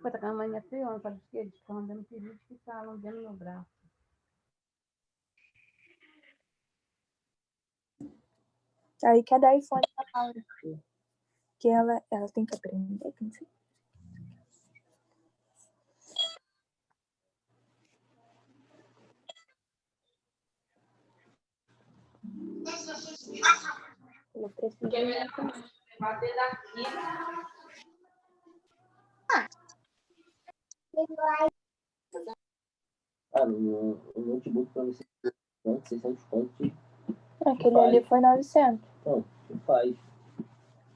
Coisa que a mãe é feia, sabe o que? Eles ficam lambendo perigo, fica lambendo meu braço. Aí quer dar iPhone pra Laura. Que ela tem que aprender, tem que ser. Eu preciso Bater daqui. No notebook para você, 600 pontos. Aquele ali foi 900. Não, tu faz.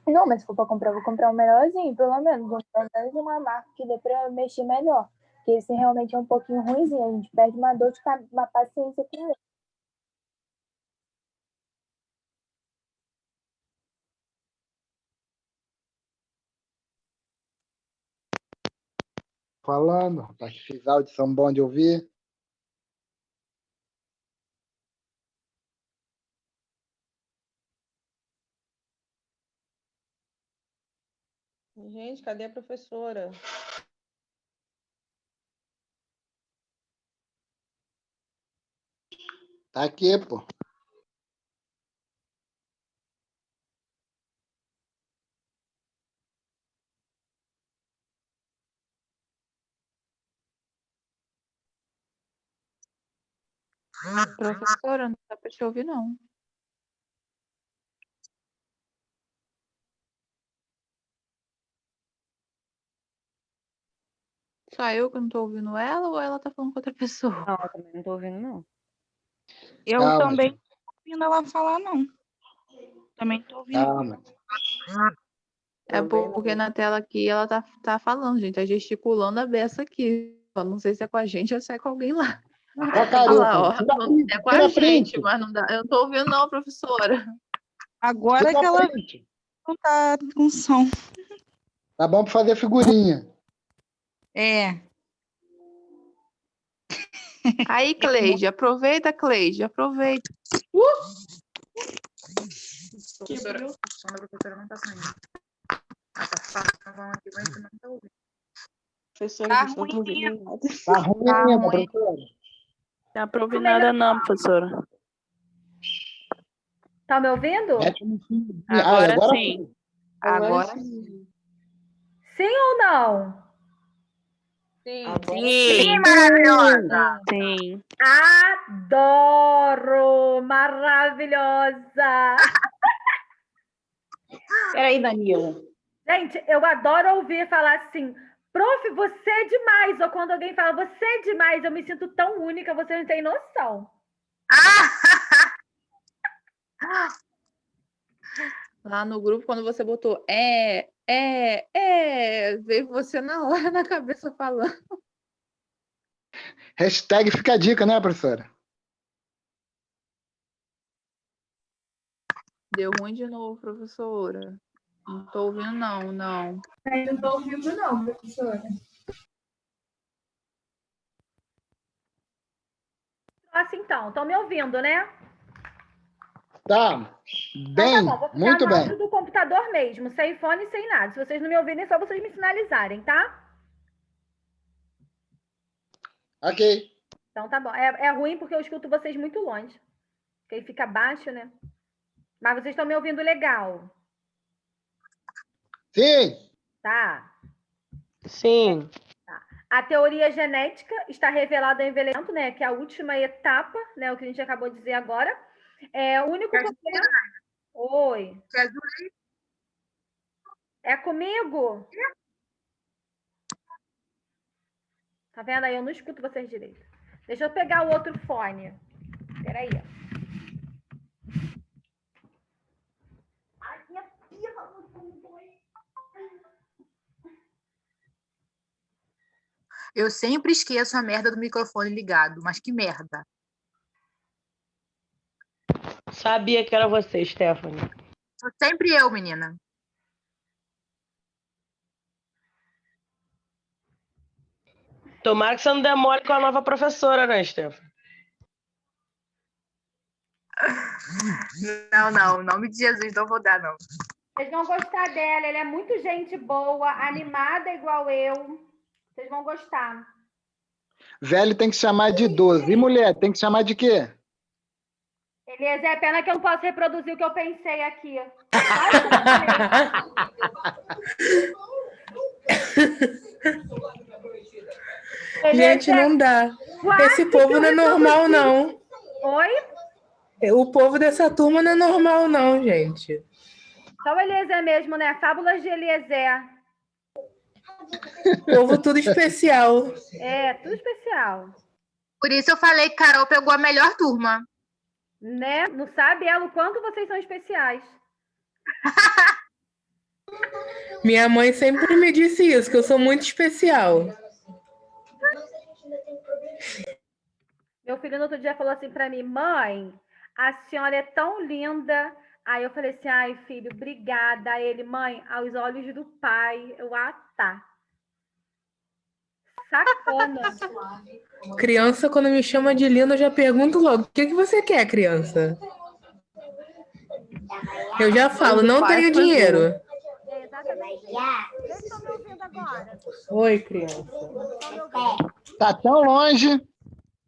Não, mas se for pra comprar, eu vou comprar um melhorzinho, pelo menos. Vou comprar menos uma marca que dê pra mexer melhor. Porque esse realmente é um pouquinho ruimzinho. A gente perde uma dor de cabeça, uma paciência com ele. Falando, rapaz, esses áudios são bons de ouvir. Gente, cadê a professora? Tá aqui, pô. Professora, não dá pra te ouvir, não. Só eu que não tô ouvindo ela ou ela tá falando com outra pessoa? Não, eu também não tô ouvindo, não. Eu Calma, também não tô ouvindo ela falar, não. Também tô ouvindo. calma. É Também porque não. na tela aqui ela tá falando, gente, tá gesticulando a beça aqui. Eu não sei se é com a gente ou se é com alguém lá. Porcaria, Olha lá, pô. ó. Tira print, É com a tira gente, print. mas não dá. Eu não tô ouvindo, não, professora. Agora Tira que ela print. não tá com som. Tá bom pra fazer figurinha. É. Aí, Cleide, aproveita, Cleide, aproveita. Professora, o som da professora não tá saindo. Ela tá falando aqui, mas não tá ouvindo. Professora, Tá a gente não tá ruim ouvindo nada. Tá ruim Tá ainda, ruim. professora. Não dá pra ouvir nada não, professora. Tá me ouvindo? Mete no fim. Agora Agora sim. sim. Agora sim. Sim ou não? Sim. Sim, Maravilhosa! sim. Adoro! Maravilhosa! Peraí, Danilo. Gente, eu adoro ouvir falar assim, prof, você é demais. Ou quando alguém fala, você é demais, eu me sinto tão única, você não tem noção. lá no grupo, quando você botou veio você na hora na cabeça falando. Hashtag fica a dica, né, professora? Deu ruim de novo, professora. Não tô ouvindo, não. Não tô ouvindo, não, professora. Nossa, então, estão me ouvindo, né? Tá. Então tá bom, vou ficar Muito no bem. áudio do computador mesmo, sem fone, sem nada. Se vocês não me ouvirem, é só vocês me sinalizarem, tá? Ok. Então tá bom. É ruim porque eu escuto vocês muito longe. Porque aí fica baixo, né? Mas vocês estão me ouvindo legal, Sim. tá? Sim. A teoria genética está revelada em envelhecimento, né? Que é a última etapa, né? O que a gente acabou de dizer agora. É o único problema. Oi. É comigo? Tá vendo aí? Eu não escuto vocês direito. Deixa eu pegar o outro fone. Peraí. Ai, minha pirra. Eu sempre esqueço a merda do microfone ligado, mas que merda. Sabia que era você, Stephanie. Sou sempre eu, menina. Tomara que você não demore com a nova professora, né, Stephanie? Não, em nome de Jesus, não vou dar, não. Vocês vão gostar dela. Ela é muito gente boa, animada igual eu. Vocês vão gostar. Velho tem que chamar de idoso. E mulher, tem que chamar de quê? Eliezer, é pena que eu não posso reproduzir o que eu pensei aqui. Gente, não dá. Esse povo não é normal, não. Oi? O povo dessa turma não é normal, não, gente. Só o Eliezer mesmo, né? Fábulas de Eliezer. Povo tudo especial. É, tudo especial. Por isso eu falei que Carol pegou a melhor turma. Né? Não sabe ela o quanto vocês são especiais. Minha mãe sempre me disse isso, que eu sou muito especial. Meu filho no outro dia falou assim para mim: mãe, a senhora é tão linda. Aí eu falei assim: ai, filho, obrigada. Aí ele: mãe, aos olhos do pai. Eu: ah, tá. Sacana. Criança, quando me chama de linda, eu já pergunto logo: o que você quer, criança? Eu já falo: não tenho dinheiro. É, exatamente. Vocês estão me ouvindo agora? Oi, criança. Tá tão longe.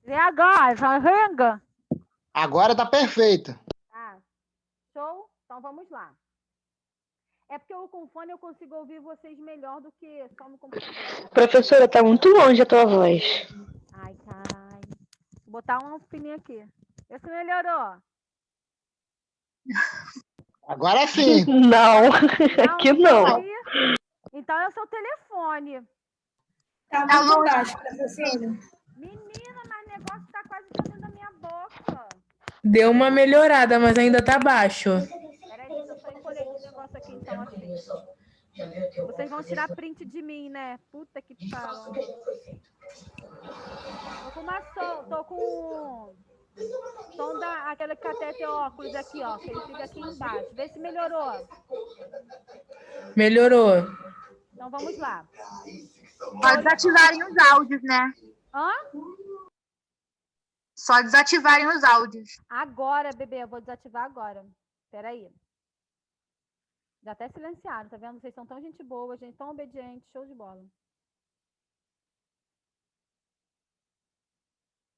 E agora? Tá vendo? Agora tá perfeito. Ah, show? Então vamos lá. É porque eu com fone eu consigo ouvir vocês melhor do que só no computador. Professora, tá muito longe a tua voz. Ai, caralho. Vou botar um fininho aqui. Vê se melhorou. Agora sim. Não, aqui não. Aí, então é o seu telefone. Tá muito baixo, professora. Menina, mas o negócio tá quase saindo da minha boca. Deu uma melhorada, mas ainda tá baixo. Peraí, deixa eu só encolher esse negócio aqui, então, assim. Vocês vão tirar print de mim, né? Puta que pariu. Tô com som aquele cateter óculos aqui, ó. Que ele fica aqui embaixo. Vê se melhorou. Melhorou. Então vamos lá. Só desativarem os áudios, né? Hã? Só desativarem os áudios. Agora, bebê, eu vou desativar agora. Peraí. Já até silenciaram, tá vendo? Vocês são tão gente boa, gente tão obediente, show de bola.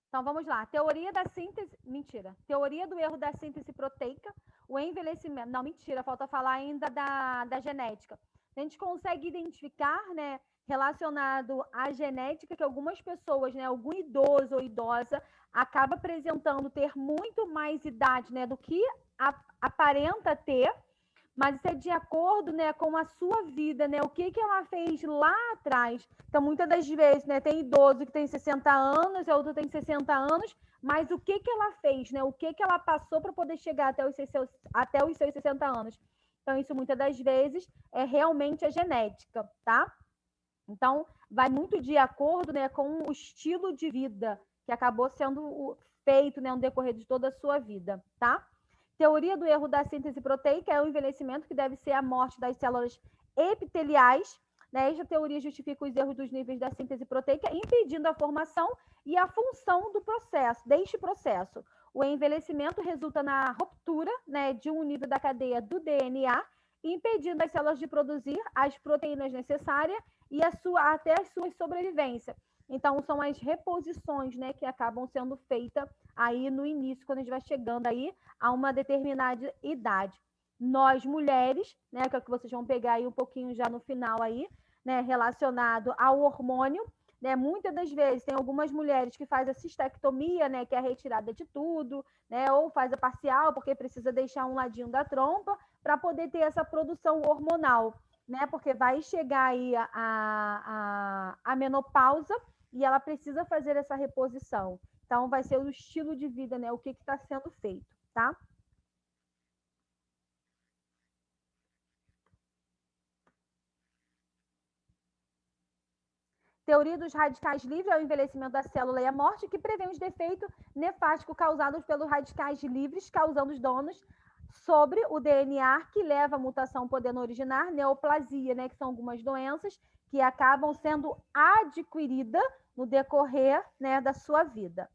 Então vamos lá. Teoria da síntese. Mentira. Teoria do erro da síntese proteica. O envelhecimento. Não, mentira, falta falar ainda da genética. A gente consegue identificar, né, relacionado à genética, que algumas pessoas, né, algum idoso ou idosa, acaba apresentando ter muito mais idade, né, do que aparenta ter, mas isso é de acordo, né, com a sua vida, né, o que ela fez lá atrás. Então, muitas das vezes, né, tem idoso que tem 60 anos, e outro tem 60 anos, mas o que ela fez, né, o que ela passou para poder chegar até os seus 60 anos. Então, isso muitas das vezes é realmente a genética, tá? Então, vai muito de acordo, né, com o estilo de vida que acabou sendo feito, né, no decorrer de toda a sua vida, tá? Teoria do erro da síntese proteica é o envelhecimento, que deve ser a morte das células epiteliais, né? Esta teoria justifica os erros dos níveis da síntese proteica, impedindo a formação e a função do processo, deste processo. O envelhecimento resulta na ruptura, né, de um nível da cadeia do DNA, impedindo as células de produzir as proteínas necessárias e até a sua sobrevivência. Então, são as reposições, né, que acabam sendo feitas aí no início, quando a gente vai chegando aí a uma determinada idade. Nós, mulheres, né, que é o que vocês vão pegar aí um pouquinho já no final aí, né, relacionado ao hormônio, né, muitas das vezes tem algumas mulheres que fazem a cistectomia, né, que é a retirada de tudo, né, ou faz a parcial, porque precisa deixar um ladinho da trompa para poder ter essa produção hormonal, né, porque vai chegar aí a menopausa e ela precisa fazer essa reposição. Então, vai ser o estilo de vida, né, o que está sendo feito, tá? Teoria dos radicais livres é o envelhecimento da célula e a morte, que prevê os defeitos nefásticos causados pelos radicais livres, causando danos sobre o DNA, que leva à mutação, podendo originar neoplasia, né, que são algumas doenças que acabam sendo adquiridas no decorrer, né, da sua vida.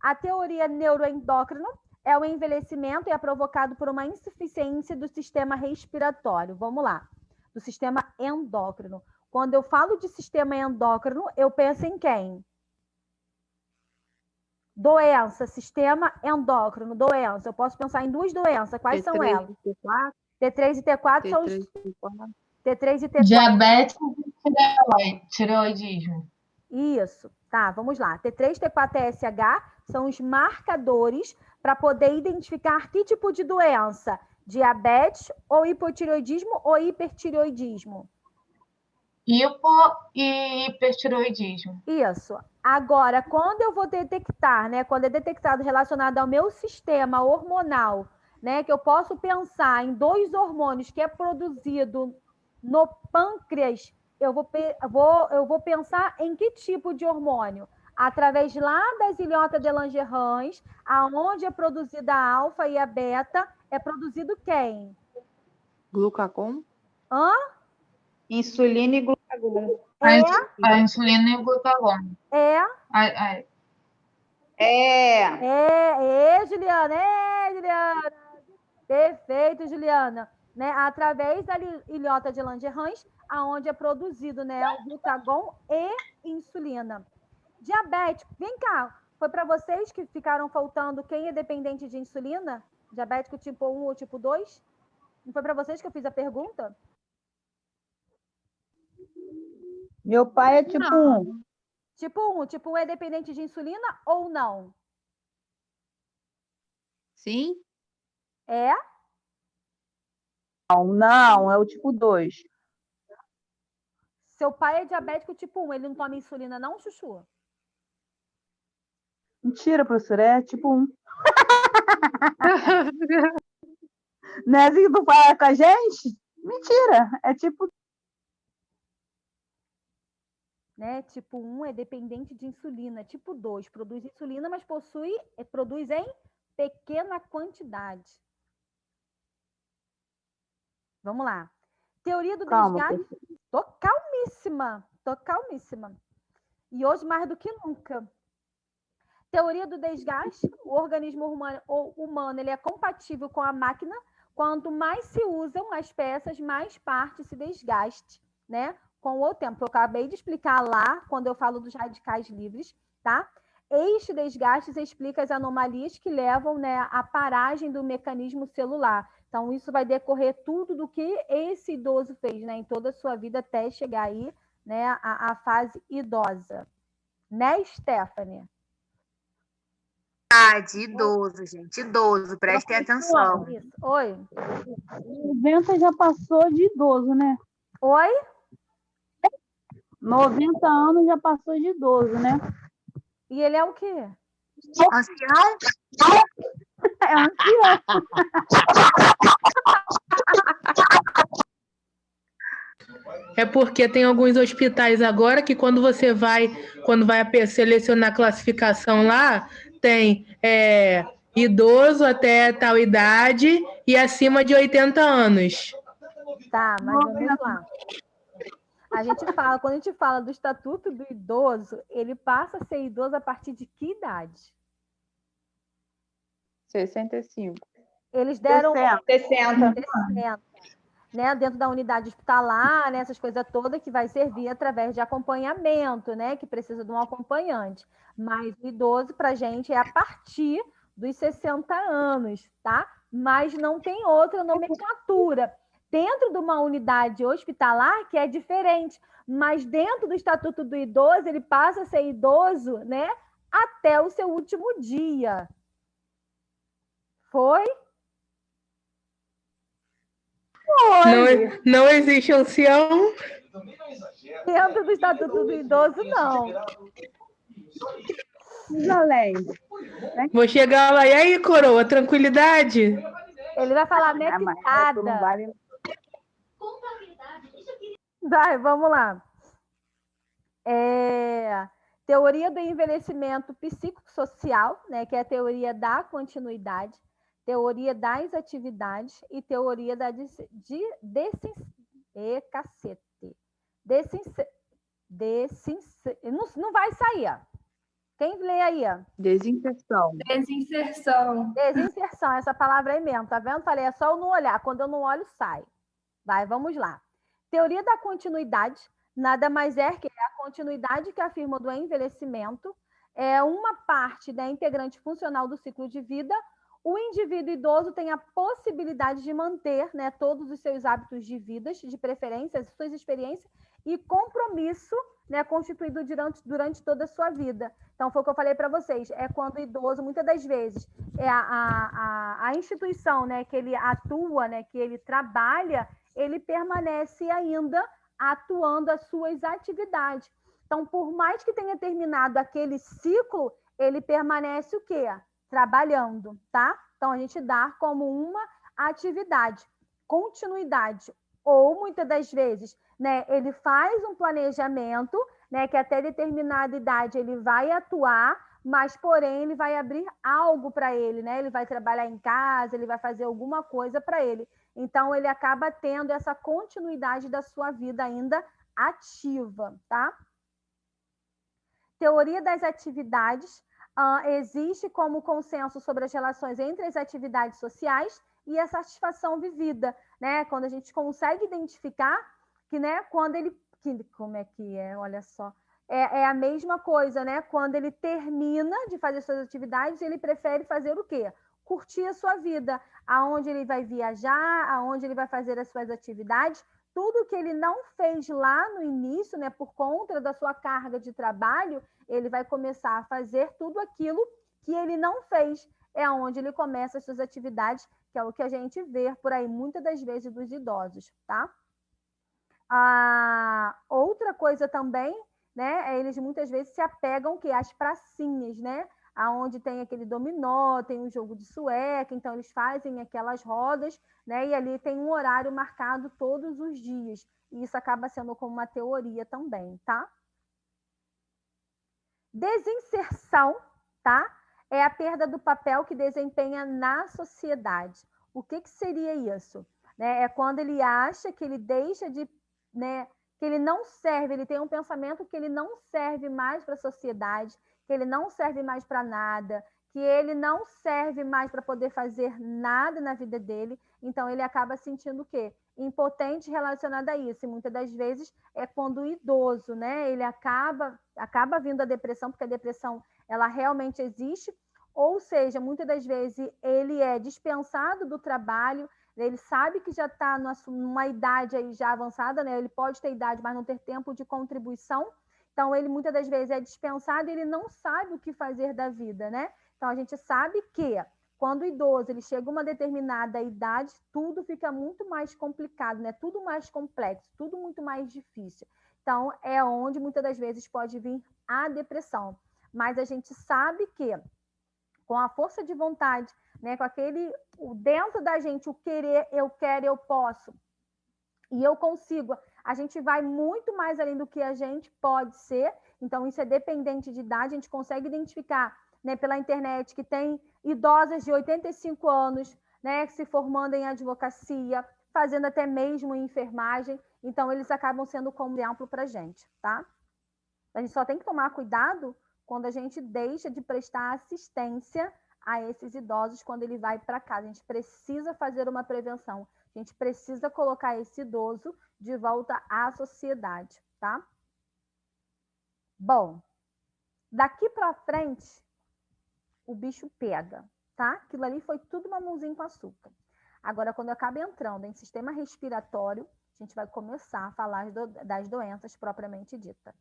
A teoria neuroendócrina é o envelhecimento e é provocado por uma insuficiência do sistema respiratório. Vamos lá. Do sistema endócrino. Quando eu falo de sistema endócrino, eu penso em quem? Doença, sistema endócrino, doença. Eu posso pensar em 2 doenças. Quais são elas? T3 e T4 são os... T3 e T4. Diabetes e tireoidismo. Isso. Tá, vamos lá. T3, T4 e TSH são os marcadores para poder identificar que tipo de doença. Diabetes, ou hipotireoidismo, ou hipertireoidismo. Hipo e hipertireoidismo. Isso. Agora, quando eu vou detectar, né? Quando é detectado relacionado ao meu sistema hormonal, né? Que eu posso pensar em 2 hormônios que é produzido no pâncreas, eu vou pensar em que tipo de hormônio? Através lá das ilhotas de Langerhans, aonde é produzida a alfa e a beta, é produzido quem? Glucagon? Hã? Insulina e glucagon. A insulina e o glucagon. Juliana. Perfeito, Juliana. Né? Através da ilhota de Langerhans, aonde é produzido, né, o glucagon e insulina. Diabético, vem cá, foi para vocês que ficaram faltando quem é dependente de insulina? Diabético tipo 1 ou tipo 2? Não foi para vocês que eu fiz a pergunta? Meu pai é tipo 1. Tipo 1 é dependente de insulina ou não? Sim? É? Não, é o tipo 2. Seu pai é diabético tipo 1, ele não toma insulina não, Chuchu? Mentira, professora, é tipo 1. Não é assim que tu fala com a gente? Mentira, é tipo... Né? Tipo 1 é dependente de insulina. Tipo 2 produz insulina, mas produz em pequena quantidade. Vamos lá. Teoria do desgaste. Tô calmíssima. E hoje mais do que nunca. Teoria do desgaste. O organismo humano ele é compatível com a máquina. Quanto mais se usam as peças, mais parte se desgaste, né? Com o tempo. Eu acabei de explicar lá, quando eu falo dos radicais livres, tá? Este desgaste explica as anomalias que levam, né, à paragem do mecanismo celular. Então, isso vai decorrer tudo do que esse idoso fez, né, em toda a sua vida até chegar aí, né, à fase idosa. Né, Stephanie? De idoso, gente. Idoso, prestem atenção. Isso. Oi. 90 já passou de idoso, né? Oi? 90 anos já passou de idoso, né? E ele é o quê? Ancião? É ancião. É porque tem alguns hospitais agora que quando vai selecionar a classificação lá, tem idoso até tal idade e acima de 80 anos. Tá, mas vamos lá. Quando a gente fala do Estatuto do Idoso, ele passa a ser idoso a partir de que idade? 65. Eles deram 60. Né, dentro da unidade hospitalar, né, essas coisas todas que vai servir através de acompanhamento, né, que precisa de um acompanhante. Mas o idoso, para a gente, é a partir dos 60 anos, tá? Mas não tem outra nomenclatura. Dentro de uma unidade hospitalar, que é diferente, mas dentro do Estatuto do Idoso, ele passa a ser idoso, né, até o seu último dia. Foi? Não existe ancião. Dentro do Estatuto do Idoso, não. Além. Vou chegar lá. E aí, coroa, tranquilidade? Ele vai falar metricada. Vai, vamos lá. Teoria do envelhecimento psicossocial, né, que é a teoria da continuidade, teoria das atividades e teoria da não vai sair, ó. Quem lê aí? Desinserção. Desinserção, essa palavra aí mesmo, tá vendo? Falei, é só eu não olhar, quando eu não olho, sai. Vai, vamos lá. Teoria da continuidade nada mais é que a continuidade que afirma do envelhecimento, é uma parte da integrante funcional do ciclo de vida. O indivíduo idoso tem a possibilidade de manter, né, todos os seus hábitos de vida, de preferência, as suas experiências e compromisso, né, constituído durante toda a sua vida. Então, foi o que eu falei para vocês, é quando o idoso, muitas das vezes, é a instituição, né, que ele atua, né, que ele trabalha, ele permanece ainda atuando as suas atividades. Então, por mais que tenha terminado aquele ciclo, ele permanece o quê? Trabalhando, tá? Então, a gente dá como uma atividade, continuidade. Ou, muitas das vezes, né, ele faz um planejamento, né, que até determinada idade ele vai atuar, mas, porém, ele vai abrir algo para ele, né? Ele vai trabalhar em casa, ele vai fazer alguma coisa para ele. Então, ele acaba tendo essa continuidade da sua vida ainda ativa, tá? Teoria das atividades. Existe como consenso sobre as relações entre as atividades sociais e a satisfação vivida, né? Quando a gente consegue identificar que, né, quando ele... como é que é? Olha só. É a mesma coisa, né? Quando ele termina de fazer suas atividades, ele prefere fazer o quê? Curtir a sua vida, aonde ele vai viajar, aonde ele vai fazer as suas atividades, tudo que ele não fez lá no início, né, por conta da sua carga de trabalho, ele vai começar a fazer tudo aquilo que ele não fez. É onde ele começa as suas atividades, que é o que a gente vê por aí muitas das vezes dos idosos, tá? Outra coisa também, né, eles muitas vezes se apegam que às pracinhas, né? Aonde tem aquele dominó, tem um jogo de sueca, então eles fazem aquelas rodas, né? E ali tem um horário marcado todos os dias. E isso acaba sendo como uma teoria também, tá? Desinserção, tá? É a perda do papel que desempenha na sociedade. O que seria isso? Né? É quando ele acha que ele deixa de... né, que ele não serve, ele tem um pensamento que ele não serve mais para a sociedade, que ele não serve mais para nada, que ele não serve mais para poder fazer nada na vida dele, então ele acaba sentindo o quê? Impotente relacionado a isso, e muitas das vezes é quando o idoso, né, ele acaba vindo a depressão, porque a depressão, ela realmente existe, ou seja, muitas das vezes ele é dispensado do trabalho, ele sabe que já está numa idade aí já avançada, né, ele pode ter idade, mas não ter tempo de contribuição. Então, ele muitas das vezes é dispensado e ele não sabe o que fazer da vida, né? Então, a gente sabe que quando o idoso ele chega a uma determinada idade, tudo fica muito mais complicado, né? Tudo mais complexo, tudo muito mais difícil. Então, é onde muitas das vezes pode vir a depressão. Mas a gente sabe que com a força de vontade, né? Com aquele dentro da gente, o querer, eu quero, eu posso. E eu consigo. A gente vai muito mais além do que a gente pode ser. Então, isso é dependente de idade. A gente consegue identificar, né, pela internet que tem idosas de 85 anos, né, se formando em advocacia, fazendo até mesmo enfermagem. Então, eles acabam sendo como exemplo para a gente, tá? A gente só tem que tomar cuidado quando a gente deixa de prestar assistência a esses idosos quando ele vai para casa. A gente precisa fazer uma prevenção. A gente precisa colocar esse idoso de volta à sociedade, tá? Bom, daqui para frente, o bicho pega, tá? Aquilo ali foi tudo mamãozinho com açúcar. Agora, quando acaba entrando em sistema respiratório, a gente vai começar a falar das doenças propriamente ditas,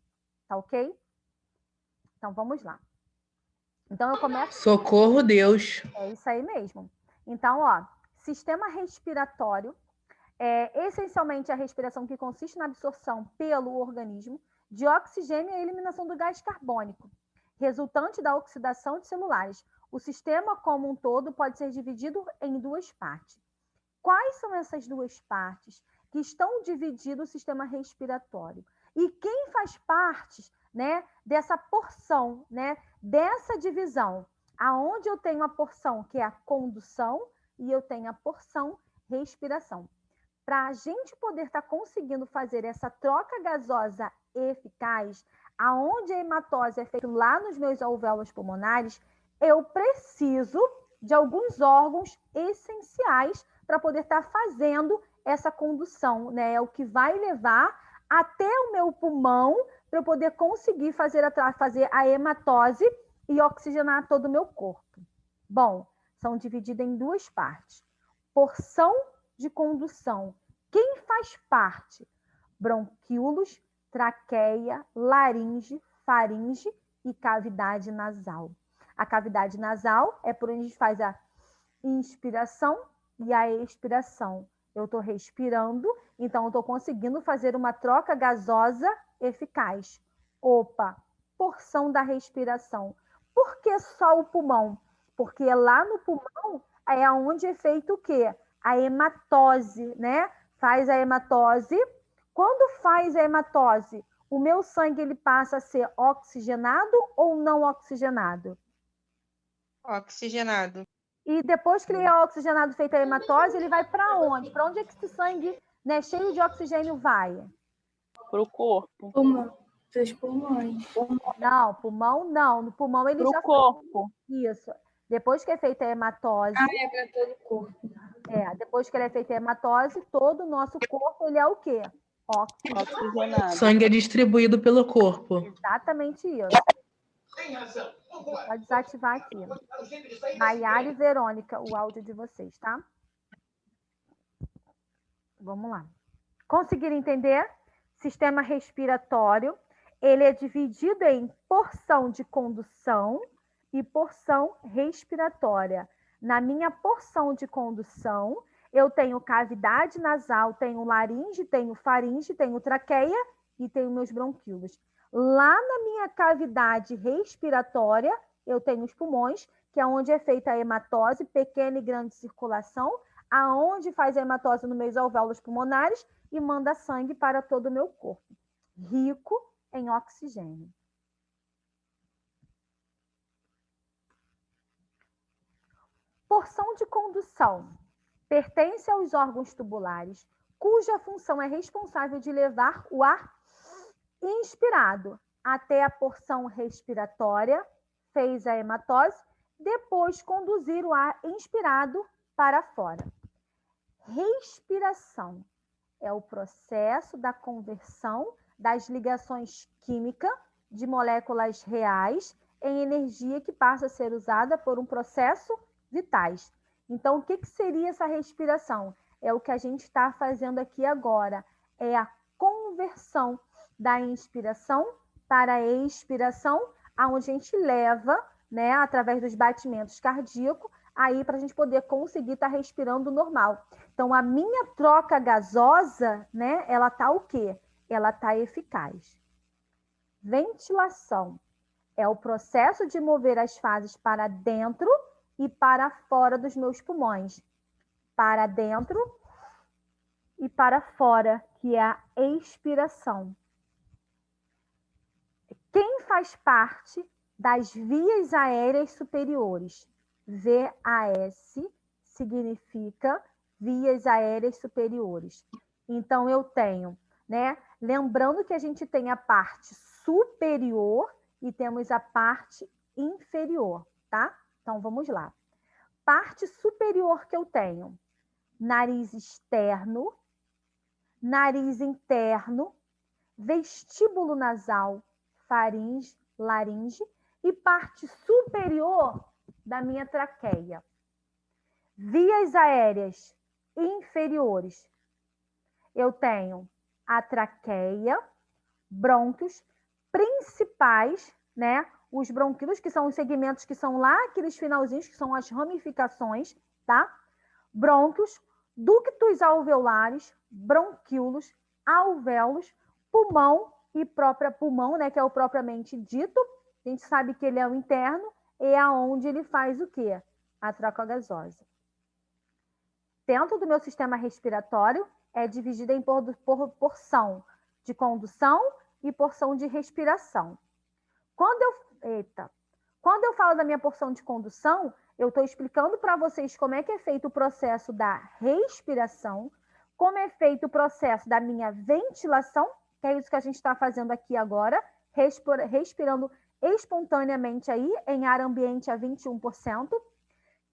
tá ok? Então, vamos lá. Então, eu começo... Socorro, Deus! É isso aí mesmo. Então, ó, sistema respiratório é essencialmente a respiração que consiste na absorção pelo organismo de oxigênio e a eliminação do gás carbônico, resultante da oxidação de celulares. O sistema como um todo pode ser dividido em duas partes. Quais são essas duas partes que estão dividindo o sistema respiratório? E quem faz parte, né, dessa porção, né, dessa divisão? Aonde eu tenho a porção que é a condução e eu tenho a porção respiração. Para a gente poder estar conseguindo fazer essa troca gasosa eficaz, aonde a hematose é feita lá nos meus alvéolos pulmonares, eu preciso de alguns órgãos essenciais para poder estar fazendo essa condução, né? É o que vai levar até o meu pulmão para eu poder conseguir fazer a hematose e oxigenar todo o meu corpo. Bom, são divididas em duas partes. Porção de condução. Quem faz parte? Bronquíolos, traqueia, laringe, faringe e cavidade nasal. A cavidade nasal é por onde a gente faz a inspiração e a expiração. Eu estou respirando, então eu estou conseguindo fazer uma troca gasosa eficaz. Opa, porção da respiração. Por que só o pulmão? Porque lá no pulmão é onde é feito o quê? A hematose, né? Faz a hematose. Quando faz a hematose, o meu sangue ele passa a ser oxigenado ou não oxigenado? Oxigenado. E depois que ele é oxigenado, feita a hematose, ele vai para onde? Para onde é que esse sangue, né, cheio de oxigênio vai? Para o corpo. Para os pulmões. Não, pulmão não. No pulmão ele já... Para o corpo. Isso. Depois que é feita a hematose... é para todo o corpo. Depois que ele é feita a hematose, todo o nosso corpo, ele é o quê? Oxigenado. Sangue é distribuído pelo corpo. Exatamente isso. Pode desativar aqui. Maiara e Verônica, o áudio de vocês, tá? Vamos lá. Conseguiram entender? Sistema respiratório, ele é dividido em porção de condução e porção respiratória. Na minha porção de condução, eu tenho cavidade nasal, tenho laringe, tenho faringe, tenho traqueia e tenho meus bronquíolos. Lá na minha cavidade respiratória, eu tenho os pulmões, que é onde é feita a hematose, pequena e grande circulação, aonde faz a hematose nos meus alvéolos pulmonares e manda sangue para todo o meu corpo, rico em oxigênio. Porção de condução pertence aos órgãos tubulares, cuja função é responsável de levar o ar inspirado até a porção respiratória, fez a hematose, depois conduzir o ar inspirado para fora. Respiração é o processo da conversão das ligações químicas de moléculas reais em energia que passa a ser usada por um processo vitais. Então, o que seria essa respiração? É o que a gente está fazendo aqui agora, é a conversão da inspiração para a expiração, aonde a gente leva, né, através dos batimentos cardíacos, aí para a gente poder conseguir estar respirando normal. Então, a minha troca gasosa, né, ela está o quê? Ela está eficaz. Ventilação é o processo de mover as fases para dentro e para fora dos meus pulmões. Para dentro e para fora, que é a expiração. Quem faz parte das vias aéreas superiores? VAS significa vias aéreas superiores. Então, eu tenho, né? Lembrando que a gente tem a parte superior e temos a parte inferior, tá? Então, vamos lá. Parte superior que eu tenho: nariz externo, nariz interno, vestíbulo nasal, faringe, laringe e parte superior da minha traqueia. Vias aéreas inferiores. Eu tenho a traqueia, brônquios principais, né? Os bronquíolos, que são os segmentos que são lá, aqueles finalzinhos, que são as ramificações, tá? Brônquios, ductos alveolares, bronquíolos, alvéolos, pulmão e própria pulmão, né, que é o propriamente dito. A gente sabe que ele é o interno, é aonde ele faz o quê? A troca gasosa. Dentro do meu sistema respiratório, é dividido em porção de condução e porção de respiração. Quando eu falo da minha porção de condução, eu estou explicando para vocês como é que é feito o processo da respiração, como é feito o processo da minha ventilação, que é isso que a gente está fazendo aqui agora, respirando espontaneamente aí, em ar ambiente a 21%.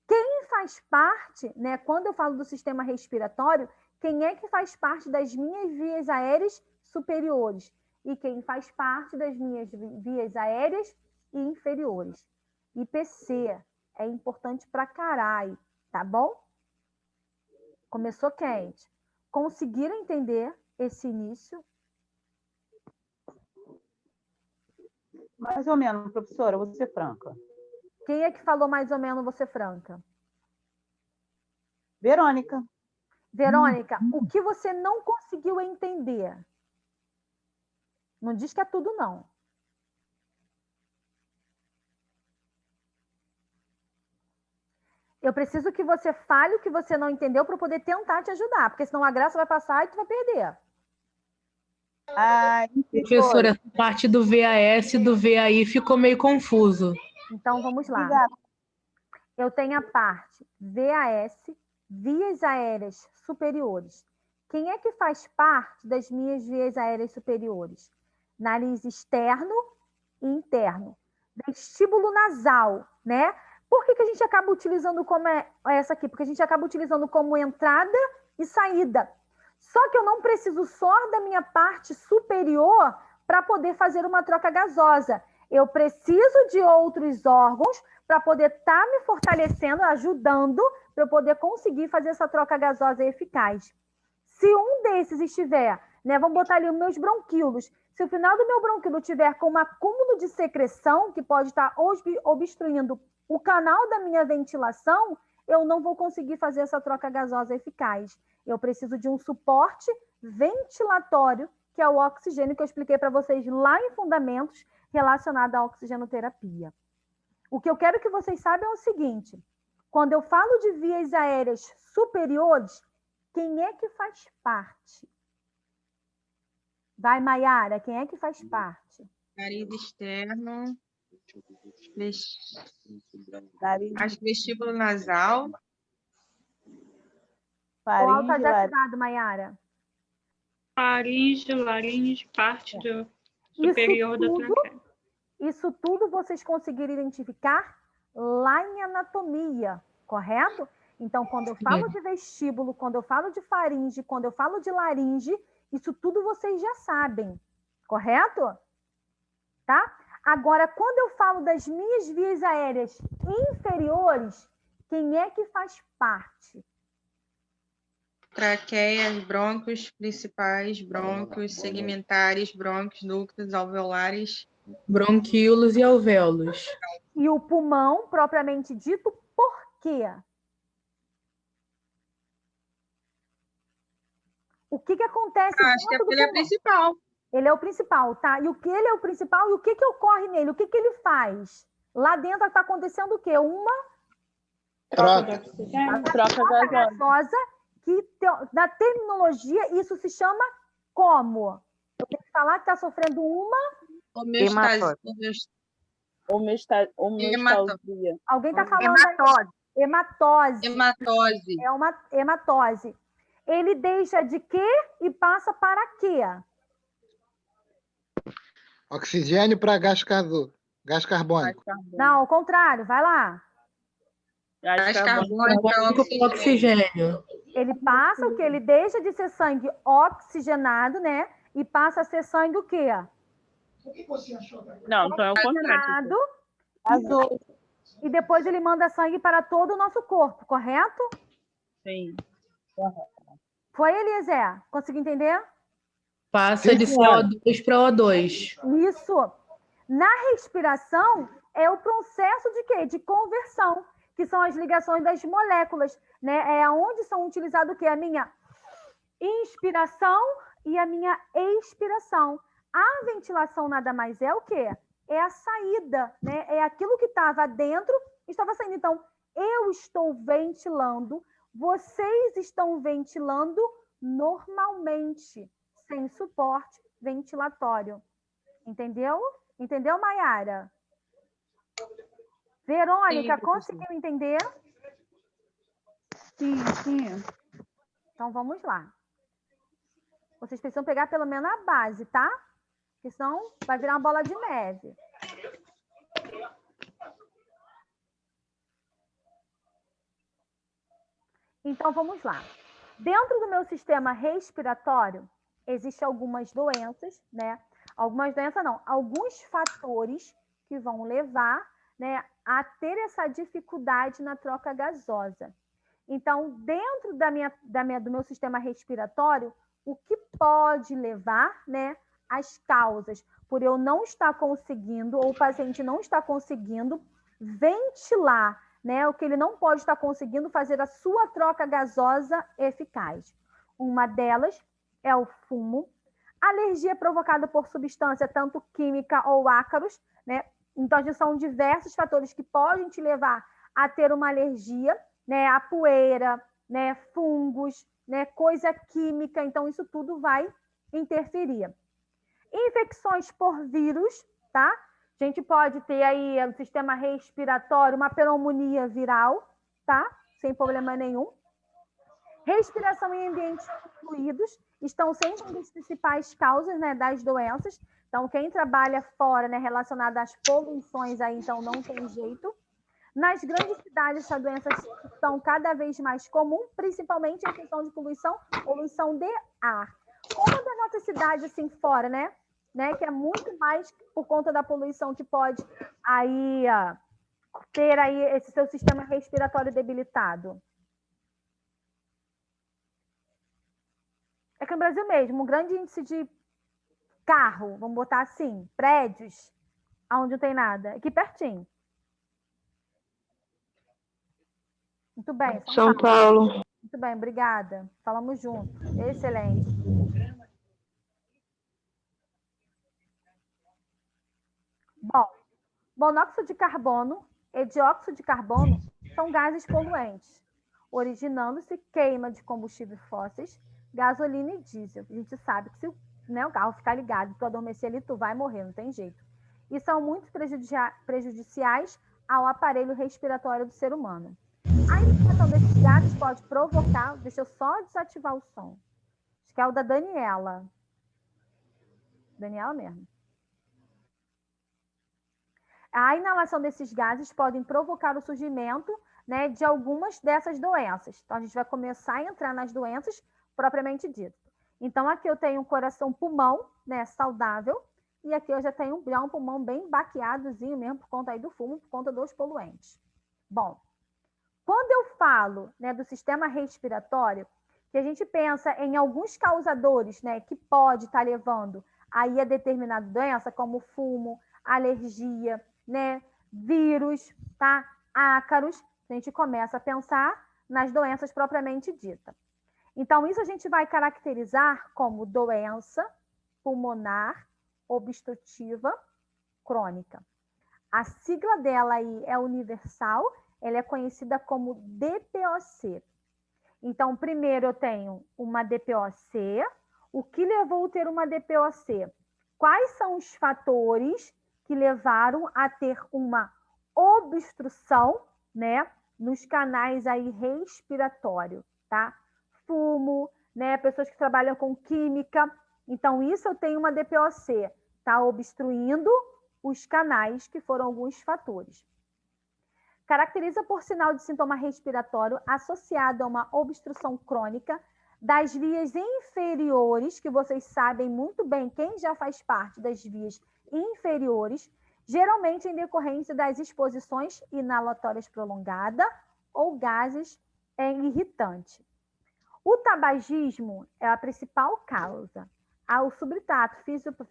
Quem faz parte, né, quando eu falo do sistema respiratório, quem é que faz parte das minhas vias aéreas superiores e quem faz parte das minhas vias aéreas inferiores. IPC é importante pra caralho, tá bom? Começou quente. Conseguiram entender esse início? Mais ou menos, professora, vou ser franca. Quem é que falou mais ou menos você franca? Verônica. Verônica, o que você não conseguiu entender? Não diz que é tudo, não. Eu preciso que você fale o que você não entendeu para eu poder tentar te ajudar, porque senão a graça vai passar e tu vai perder. Professora, essa parte do VAS e do VAI ficou meio confuso. Então, vamos lá. Eu tenho a parte VAS, vias aéreas superiores. Quem é que faz parte das minhas vias aéreas superiores? Nariz externo e interno. Vestíbulo nasal, né? Por que a gente acaba utilizando como essa aqui? Porque a gente acaba utilizando como entrada e saída. Só que eu não preciso só da minha parte superior para poder fazer uma troca gasosa. Eu preciso de outros órgãos para poder estar me fortalecendo, ajudando, para eu poder conseguir fazer essa troca gasosa eficaz. Se um desses estiver, né, vamos botar ali os meus bronquíolos, se o final do meu bronquíolo tiver com um acúmulo de secreção, que pode estar obstruindo o canal da minha ventilação, eu não vou conseguir fazer essa troca gasosa eficaz. Eu preciso de um suporte ventilatório, que é o oxigênio que eu expliquei para vocês lá em Fundamentos, relacionado à oxigenoterapia. O que eu quero que vocês saibam é o seguinte, quando eu falo de vias aéreas superiores, quem é que faz parte? Vai, Maiara, quem é que faz parte? Nariz externo. Acho que vestíbulo nasal. Qual está desativado, Maiara? Faringe, laringe, parte do superior da traqueia. Isso tudo vocês conseguiram identificar lá em anatomia, correto? Então, quando eu falo de vestíbulo, quando eu falo de faringe, quando eu falo de laringe, isso tudo vocês já sabem, correto? Tá? Agora, quando eu falo das minhas vias aéreas inferiores, quem é que faz parte? Traqueias, brônquios principais, brônquios segmentares, brônquios, ductos, alveolares. Bronquíolos e alvéolos. E o pulmão, propriamente dito, por quê? O que acontece? Acho que ele é o principal. Ele é o principal, tá? E o que ele é o principal e o que ocorre nele? O que ele faz? Lá dentro está acontecendo o quê? Uma Troca gasosa, que na terminologia isso se chama como? Eu tenho que falar que está sofrendo uma homeostasia. Alguém está falando hematose. Hematose. É uma hematose. Ele deixa de quê e passa para quê? Oxigênio para gás carbônico. Não, ao contrário, vai lá. Gás carbônico para oxigênio. Ele passa o quê? Ele deixa de ser sangue oxigenado, né? E passa a ser sangue o quê? O que você achou? Não, então é o contrário. Azul. E depois ele manda sangue para todo o nosso corpo, correto? Sim. Foi, Eliezer? Conseguiu entender? Passa de CO2 para O2. Isso. Na respiração, é o processo de quê? De conversão, que são as ligações das moléculas, né? É onde são utilizados o quê? A minha inspiração e a minha expiração. A ventilação nada mais é o quê? É a saída, né? É aquilo que estava dentro e estava saindo. Então, eu estou ventilando, vocês estão ventilando normalmente, sem suporte ventilatório. Entendeu? Entendeu, Maiara? Verônica, conseguiu entender? Sim. Então, vamos lá. Vocês precisam pegar pelo menos a base, tá? Porque senão vai virar uma bola de neve. Então, vamos lá. Dentro do meu sistema respiratório, existem algumas doenças, né? Algumas doenças não, alguns fatores que vão levar, né, a ter essa dificuldade na troca gasosa. Então, dentro do meu sistema respiratório, o que pode levar, né, as causas por eu não estar conseguindo, ou o paciente não está conseguindo ventilar, né, o que ele não pode estar conseguindo fazer a sua troca gasosa eficaz. Uma delas é o fumo, alergia provocada por substância, tanto química ou ácaros, né? Então, são diversos fatores que podem te levar a ter uma alergia, né? A poeira, né? Fungos, né? Coisa química. Então, isso tudo vai interferir. Infecções por vírus, tá? A gente pode ter aí no sistema respiratório uma pneumonia viral, tá? Sem problema nenhum. Respiração em ambientes fluidos estão sempre uma das principais causas, né, das doenças. Então, quem trabalha fora, né, relacionado às poluições, aí, então, não tem jeito. Nas grandes cidades, essas doenças estão cada vez mais comuns, principalmente em questão de poluição de ar. Como da nossa cidade, assim, fora, né, que é muito mais por conta da poluição que pode aí ter aí esse seu sistema respiratório debilitado. É que no Brasil mesmo, um grande índice de carro, vamos botar assim, prédios, onde não tem nada, aqui pertinho. Muito bem. São Paulo. Muito bem, obrigada. Falamos junto. Excelente. Bom, monóxido de carbono e dióxido de carbono são gases poluentes, originando-se queima de combustíveis fósseis, gasolina e diesel. A gente sabe que se o carro ficar ligado, tu adormecer ali, tu vai morrer, não tem jeito. E são muito prejudiciais ao aparelho respiratório do ser humano. A inalação desses gases pode provocar... Deixa eu só desativar o som. Acho que é o da Daniela. Daniela mesmo. A inalação desses gases pode provocar o surgimento, né, de algumas dessas doenças. Então, a gente vai começar a entrar nas doenças propriamente dito. Então, aqui eu tenho um pulmão, né, saudável, e aqui eu já tenho um pulmão bem baqueadozinho mesmo, por conta aí do fumo, por conta dos poluentes. Bom, quando eu falo, né, do sistema respiratório, que a gente pensa em alguns causadores, né, que pode estar levando aí a determinada doença, como fumo, alergia, né, vírus, tá, ácaros, a gente começa a pensar nas doenças propriamente ditas. Então, isso a gente vai caracterizar como doença pulmonar obstrutiva crônica. A sigla dela aí é universal, ela é conhecida como DPOC. Então, primeiro eu tenho uma DPOC. O que levou a ter uma DPOC? Quais são os fatores que levaram a ter uma obstrução, né, nos canais aí respiratórios, tá? Fumo, né, pessoas que trabalham com química. Então, isso eu tenho uma DPOC, tá obstruindo os canais, que foram alguns fatores. Caracteriza por sinal de sintoma respiratório associado a uma obstrução crônica das vias inferiores, que vocês sabem muito bem, quem já faz parte das vias inferiores, geralmente em decorrência das exposições inalatórias prolongadas ou gases irritantes. O tabagismo é a principal causa. O substrato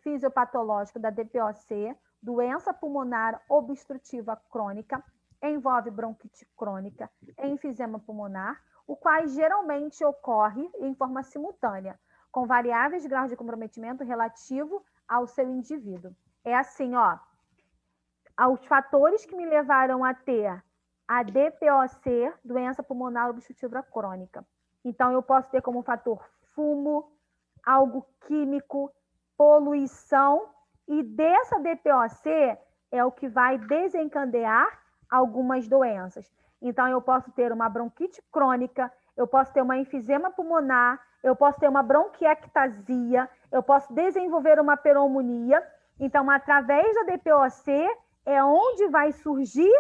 fisiopatológico da DPOC, doença pulmonar obstrutiva crônica, envolve bronquite crônica e enfisema pulmonar, o qual geralmente ocorre em forma simultânea, com variáveis graus de comprometimento relativo ao seu indivíduo. É assim, ó, os fatores que me levaram a ter a DPOC, doença pulmonar obstrutiva crônica. Então, eu posso ter como fator fumo, algo químico, poluição, e dessa DPOC é o que vai desencadear algumas doenças. Então, eu posso ter uma bronquite crônica, eu posso ter uma enfisema pulmonar, eu posso ter uma bronquiectasia, eu posso desenvolver uma pneumonia. Então, através da DPOC é onde vai surgir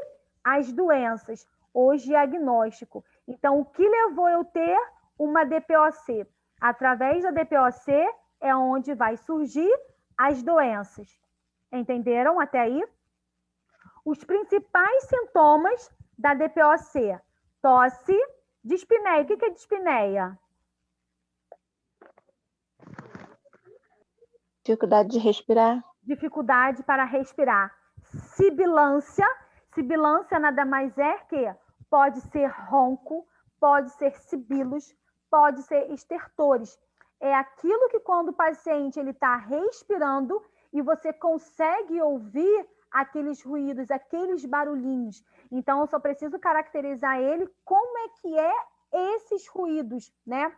as doenças, o diagnóstico. Então, o que levou eu ter uma DPOC? Através da DPOC é onde vai surgir as doenças. Entenderam até aí? Os principais sintomas da DPOC: tosse, dispneia. O que é dispneia? Dificuldade de respirar. Dificuldade para respirar. Sibilância. Sibilância nada mais é que pode ser ronco, pode ser sibilos, pode ser estertores. É aquilo que quando o paciente está respirando e você consegue ouvir aqueles ruídos, aqueles barulhinhos. Então, eu só preciso caracterizar ele como é que é esses ruídos, né?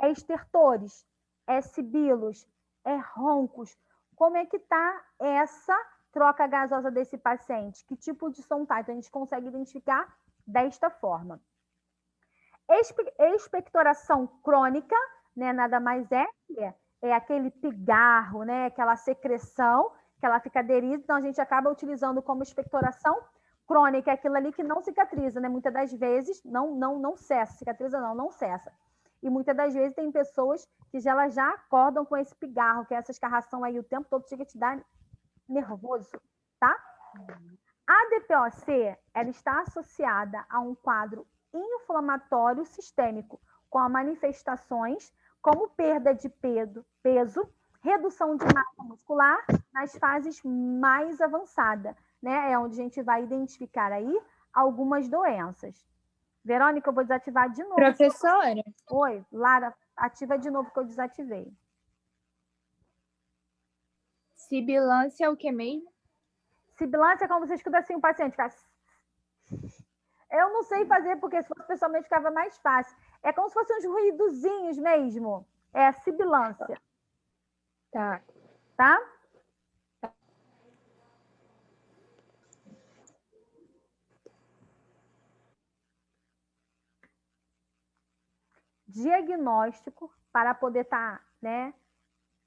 É estertores, é sibilos, é roncos. Como é que está essa troca gasosa desse paciente? Que tipo de som está? Então, a gente consegue identificar desta forma. Expectoração crônica, né? Nada mais é aquele pigarro, né? Aquela secreção que ela fica aderida, então a gente acaba utilizando como expectoração crônica, é aquilo ali que não cicatriza, né? Muitas das vezes não cessa, cicatriza não cessa. E muitas das vezes tem pessoas que elas já acordam com esse pigarro, que é essa escarração aí o tempo todo, chega a te dar nervoso, tá? A DPOC, ela está associada a um quadro inflamatório sistêmico, com manifestações como perda de peso, redução de massa muscular nas fases mais avançadas, né? É onde a gente vai identificar aí algumas doenças. Verônica, eu vou desativar de novo. Professora. Oi, Lara, ativa de novo que eu desativei. Sibilância é o que mesmo? Sibilância é quando você escuta assim o paciente fica... Eu não sei fazer, porque se fosse pessoalmente ficava mais fácil. É como se fossem uns ruidozinhos mesmo. É a sibilância. Tá. Tá? Diagnóstico para poder estar, né,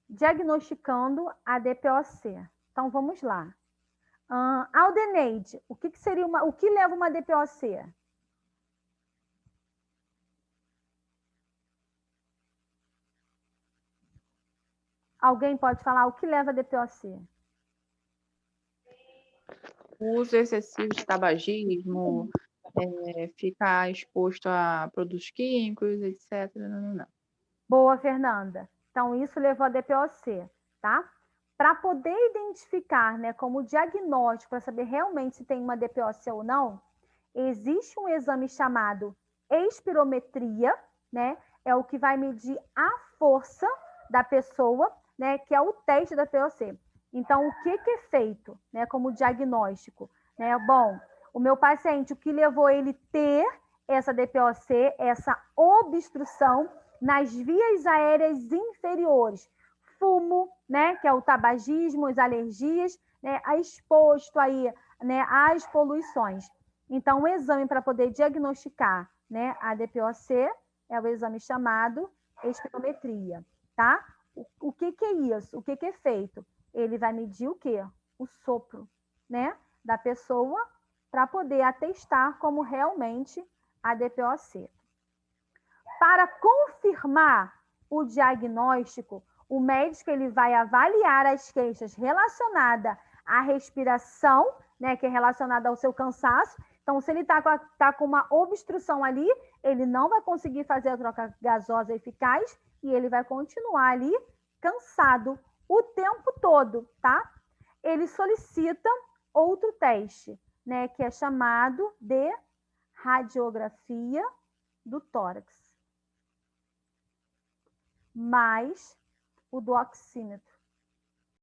diagnosticando a DPOC. Então, vamos lá. Aldeneide, o que seria o que leva uma DPOC? Alguém pode falar o que leva a DPOC? O uso excessivo de tabagismo, ficar exposto a produtos químicos, etc. Não. Boa, Fernanda. Então, isso levou a DPOC, tá? Para poder identificar, né, como diagnóstico, para saber realmente se tem uma DPOC ou não, existe um exame chamado espirometria, né? É o que vai medir a força da pessoa, né, que é o teste da DPOC. Então, o que é feito, né, como diagnóstico? Né? Bom, o meu paciente, o que levou ele ter essa DPOC, essa obstrução nas vias aéreas inferiores, fumo, né, que é o tabagismo, as alergias, né, exposto aí, né, às poluições. Então, o exame para poder diagnosticar, né, a DPOC é o exame chamado espirometria, tá? O que é isso? O que é feito? Ele vai medir o quê? O sopro, né, da pessoa para poder atestar como realmente a DPOC. Para confirmar o diagnóstico, o médico ele vai avaliar as queixas relacionadas à respiração, né, que é relacionada ao seu cansaço. Então, se ele tá com uma obstrução ali, ele não vai conseguir fazer a troca gasosa eficaz e ele vai continuar ali cansado o tempo todo, tá? Ele solicita outro teste, né, que é chamado de radiografia do tórax, mais o do oxímetro.